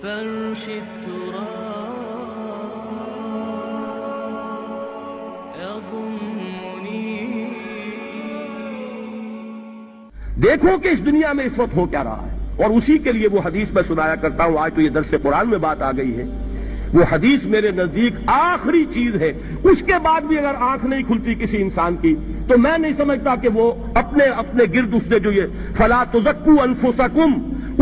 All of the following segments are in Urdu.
فرش التراب يضمني. دیکھو کہ اس دنیا میں اس وقت ہو کیا رہا ہے، اور اسی کے لیے وہ حدیث میں سنایا کرتا ہوں. آج تو یہ درس قرآن میں بات آ گئی ہے. وہ حدیث میرے نزدیک آخری چیز ہے. اس کے بعد بھی اگر آنکھ نہیں کھلتی کسی انسان کی تو میں نہیں سمجھتا کہ وہ اپنے گرد اس نے جو یہ فلا تزکوا انفسکم،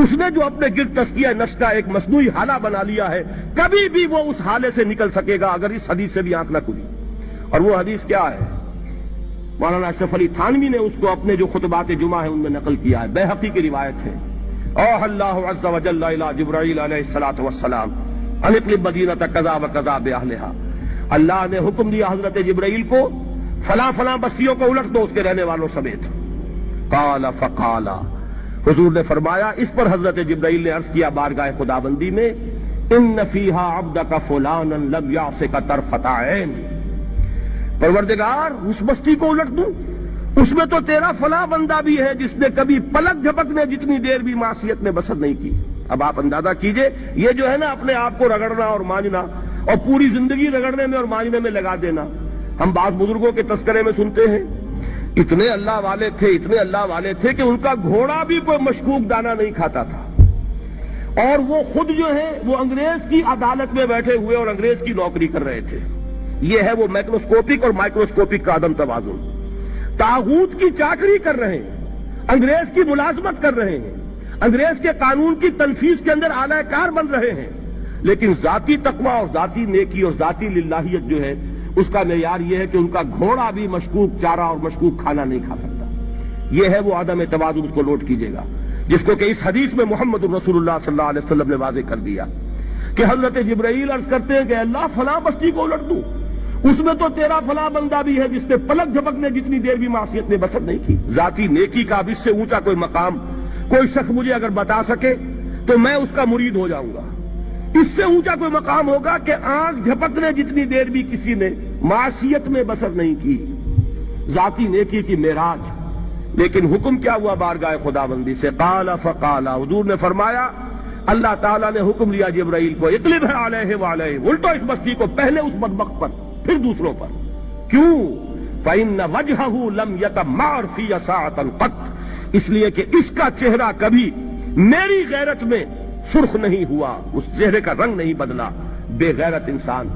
اس نے جو اپنے گرد تزکیہ نفس کا ایک مصنوعی حالہ بنا لیا ہے، کبھی بھی وہ اس حالے سے نکل سکے گا اگر اس حدیث سے بھی آنکھ نہ کھلی. اور وہ حدیث کیا ہے؟ مولانا اشرف علی تھانوی نے اس کو اپنے جو خطبات جمعہ ہیں ان میں نقل کیا ہے. بیہقی کی روایت ہے. اوحى اللہ عز وجل الى جبرائیل علیہ الصلوۃ والسلام ان اقلب مدینۃ کذا وکذا باہلھا. اللہ نے حکم دیا حضرت جبرائیل کو فلاں فلاں بستیوں کو الٹ دو اس کے رہنے والوں سمیت. قال فقال، حضور نے فرمایا، اس پر حضرت جبرائیل نے عرض کیا بارگاہ خداوندی میں، ان فیہا عبدک فلانا لم یعصک طرفۃ عین. پروردگار اس بستی کو الٹ دوں، اس میں تو تیرا فلاں بندہ بھی ہے جس نے کبھی پلک جھپکنے جتنی دیر بھی معصیت میں بسر نہیں کی. اب آپ اندازہ کیجئے، یہ جو ہے نا اپنے آپ کو رگڑنا اور مانجنا اور پوری زندگی رگڑنے میں اور مانجنے میں لگا دینا. ہم بعض بزرگوں کے تذکرے میں سنتے ہیں اتنے اللہ والے تھے کہ ان کا گھوڑا بھی کوئی مشکوک دانہ نہیں کھاتا تھا، اور وہ خود جو ہے وہ انگریز کی عدالت میں بیٹھے ہوئے اور انگریز کی نوکری کر رہے تھے. یہ ہے وہ میکروسکوپک اور مائکروسکوپک کا عدم توازن. طاغوت کی چاکری کر رہے ہیں، انگریز کی ملازمت کر رہے ہیں، انگریز کے قانون کی تنفیذ کے اندر اعلی کار بن رہے ہیں، لیکن ذاتی تقوی اور ذاتی نیکی اور ذاتی للہیت جو ہے اس کا معیار یہ ہے کہ ان کا گھوڑا بھی مشکوک چارہ اور مشکوک کھانا نہیں کھا سکتا. یہ ہے وہ عدم توازن. اس کو نوٹ کیجئے گا، جس کو کہ اس حدیث میں محمد رسول اللہ صلی اللہ علیہ وسلم نے واضح کر دیا کہ حضرت جبرائیل عرض کرتے ہیں کہ اللہ فلاں بستی کو الٹ دوں، اس میں تو تیرا فلاں بندہ بھی ہے جس نے پلک جھپکنے جتنی دیر بھی معصیت میں بسر نہیں کی. ذاتی نیکی کا اب اس سے اونچا کوئی مقام کوئی شخص مجھے اگر بتا سکے تو میں اس کا مرید ہو جاؤں گا. اس سے اونچا کوئی مقام ہوگا کہ آنکھ جھپکنے جتنی دیر بھی کسی نے معصیت میں بسر نہیں کی. ذاتی نیکی کی معراج. لیکن حکم کیا ہوا بارگاہ خداوندی سے؟ قال فقال، حضور نے فرمایا، اللہ تعالیٰ نے حکم لیا جبرائیل کو، اقلب علیہ وعلیہ، الٹو اس بستی کو، پہلے اس بدبخت پر پھر دوسروں پر. کیوں؟ فإن وجہہ لم یتمعر فی ساعۃ قط، اس لیے کہ اس کا چہرہ کبھی میری غیرت میں سرخ نہیں ہوا، اس چہرے کا رنگ نہیں بدلا. بے غیرت انسان،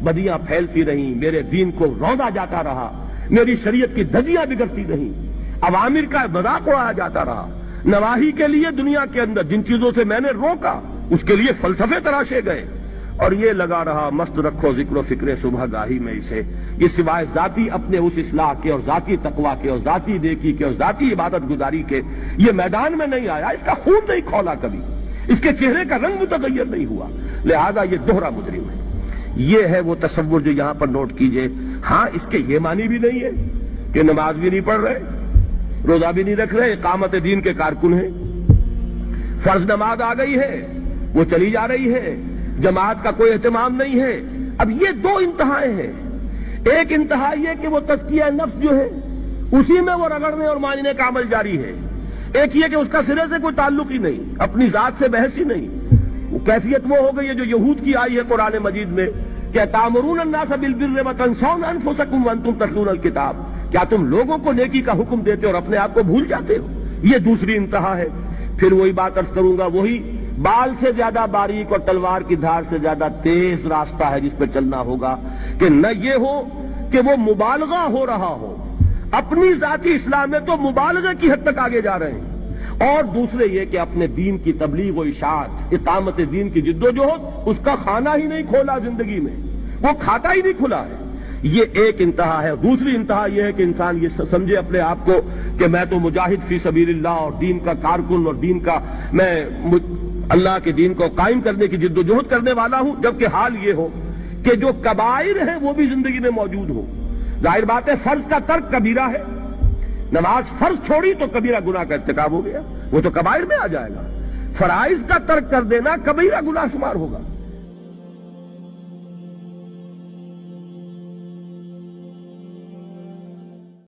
بدیاں پھیلتی رہیں، میرے دین کو روندا جاتا رہا، میری شریعت کی دھجیاں بگڑتی رہیں، عوامر کا مذاق اڑایا جاتا رہا. نواہی کے لیے دنیا کے اندر جن چیزوں سے میں نے روکا اس کے لیے فلسفے تراشے گئے، اور یہ لگا رہا مست رکھو ذکر و فکر صبح گاہی میں اسے. یہ سوائے ذاتی اپنے اس اصلاح کے اور ذاتی تقوی کے اور ذاتی نیکی کے اور ذاتی عبادت گزاری کے یہ میدان میں نہیں آیا. اس کا خون نہیں کھولا کبھی، اس کے چہرے کا رنگ متغیر نہیں ہوا، لہذا یہ دوہرا مجرم ہے. یہ ہے وہ تصور جو یہاں پر نوٹ کیجئے. ہاں، اس کے یہ معنی بھی نہیں ہے کہ نماز بھی نہیں پڑھ رہے، روزہ بھی نہیں رکھ رہے، اقامت دین کے کارکن ہیں، فرض نماز آ گئی ہے وہ چلی جا رہی ہے، جماعت کا کوئی اہتمام نہیں ہے. اب یہ دو انتہائیں ہیں. ایک انتہا یہ کہ وہ تزکیہ نفس جو ہے اسی میں وہ رگڑنے اور مانجنے کا عمل جاری ہے. ایک یہ کہ اس کا سرے سے کوئی تعلق ہی نہیں، اپنی ذات سے بحث ہی نہیں. وہ کیفیت وہ ہو گئی ہے جو یہود کی آئی ہے قرآن مجید میں کہ تامرون الناس بالبر وتنسون انفسکم وانتم تتلون الکتاب، کیا تم لوگوں کو نیکی کا حکم دیتے اور اپنے آپ کو بھول جاتے ہو؟ یہ دوسری انتہا ہے. پھر وہی بات عرض کروں گا، وہی بال سے زیادہ باریک اور تلوار کی دھار سے زیادہ تیز راستہ ہے جس پہ چلنا ہوگا کہ نہ یہ ہو کہ وہ مبالغہ ہو رہا ہو، اپنی ذاتی اصلاح میں تو مبالغہ کی حد تک آگے جا رہے ہیں، اور دوسرے یہ کہ اپنے دین کی تبلیغ و اشاعت، اقامت دین کی جدوجہد، اس کا کھانا ہی نہیں کھولا زندگی میں، وہ کھاتا ہی نہیں کھلا ہے. یہ ایک انتہا ہے. دوسری انتہا یہ ہے کہ انسان یہ سمجھے اپنے آپ کو کہ میں تو مجاہد فی سبیل اللہ اور دین کا کارکن اور دین کا میں اللہ کے دین کو قائم کرنے کی جدوجہد کرنے والا ہوں، جبکہ حال یہ ہو کہ جو کبائر ہیں وہ بھی زندگی میں موجود ہو. ظاہر بات ہے فرض کا ترک کبیرہ ہے، نماز فرض چھوڑی تو کبیرہ گناہ کا ارتکاب ہو گیا، وہ تو کبائر میں آ جائے گا. فرائض کا ترک کر دینا کبیرہ گناہ شمار ہوگا.